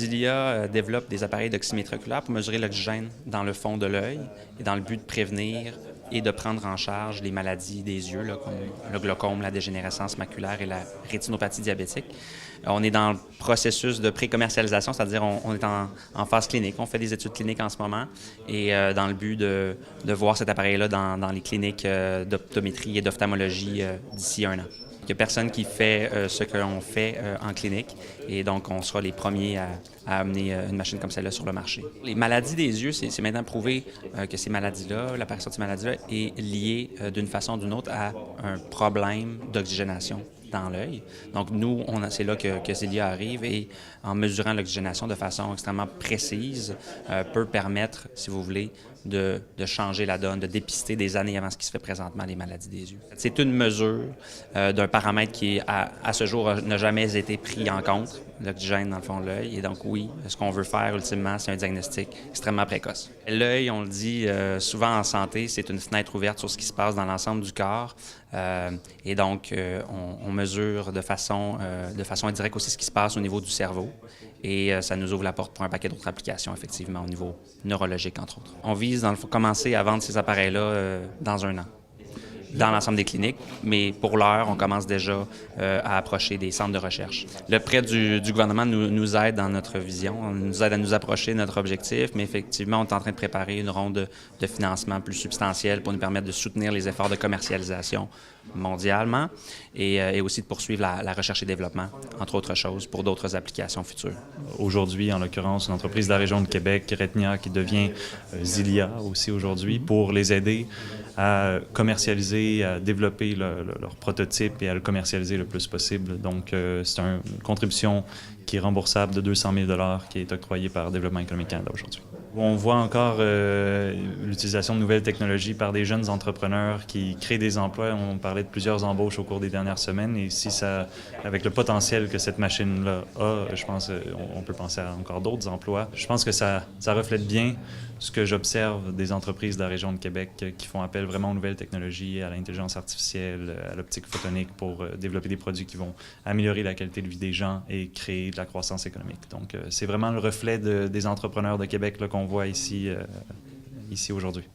Xilia développe des appareils d'oxymétrie oculaire pour mesurer l'oxygène dans le fond de l'œil et dans le but de prévenir et de prendre en charge les maladies des yeux, là, comme le glaucome, la dégénérescence maculaire et la rétinopathie diabétique. On est dans le processus de pré-commercialisation, c'est-à-dire on est en phase clinique. On fait des études cliniques en ce moment et dans le but de voir cet appareil-là dans les cliniques d'optométrie et d'ophtalmologie d'ici 1 an. Il n'y a personne qui fait ce que l'on fait en clinique et donc on sera les premiers à amener une machine comme celle-là sur le marché. Les maladies des yeux, c'est maintenant prouvé que ces maladies-là, l'apparition de ces maladies-là est liée d'une façon ou d'une autre à un problème d'oxygénation dans l'œil. Donc nous, c'est là que Xilia arrive et en mesurant l'oxygénation de façon extrêmement précise, peut permettre, si vous voulez, de changer la donne, de dépister des années avant ce qui se fait présentement les maladies des yeux. C'est une mesure d'un paramètre qui, à ce jour, n'a jamais été pris en compte, l'oxygène dans le fond de l'œil. Et donc oui, ce qu'on veut faire ultimement, c'est un diagnostic extrêmement précoce. L'œil, on le dit souvent en santé, c'est une fenêtre ouverte sur ce qui se passe dans l'ensemble du corps. Et donc, on mesure de façon indirecte aussi ce qui se passe au niveau du cerveau. Et ça nous ouvre la porte pour un paquet d'autres applications, effectivement, au niveau neurologique, entre autres. On vise, dans le fond, commencer à vendre ces appareils-là dans 1 an, dans l'ensemble des cliniques, mais pour l'heure, on commence déjà à approcher des centres de recherche. Le prêt du gouvernement nous aide dans notre vision, nous aide à nous approcher de notre objectif, mais effectivement, on est en train de préparer une ronde de financement plus substantielle pour nous permettre de soutenir les efforts de commercialisation mondialement et aussi de poursuivre la recherche et développement, entre autres choses, pour d'autres applications futures. Aujourd'hui, en l'occurrence, une entreprise de la région de Québec, Retnia, qui devient Xilia aussi aujourd'hui, pour les aider à commercialiser, à développer leur prototype et à le commercialiser le plus possible. Donc, c'est une contribution qui est remboursable de 200 000 $ qui est octroyée par Développement économique Canada aujourd'hui. On voit encore l'utilisation de nouvelles technologies par des jeunes entrepreneurs qui créent des emplois. On parlait de plusieurs embauches au cours des dernières semaines et si ça, avec le potentiel que cette machine-là a, je pense qu'on peut penser à encore d'autres emplois. Je pense que ça reflète bien ce que j'observe des entreprises de la région de Québec qui font appel vraiment aux nouvelles technologies, à l'intelligence artificielle, à l'optique photonique pour développer des produits qui vont améliorer la qualité de vie des gens et créer de la croissance économique. Donc, c'est vraiment le reflet des entrepreneurs de Québec là, qu'on voit ici aujourd'hui.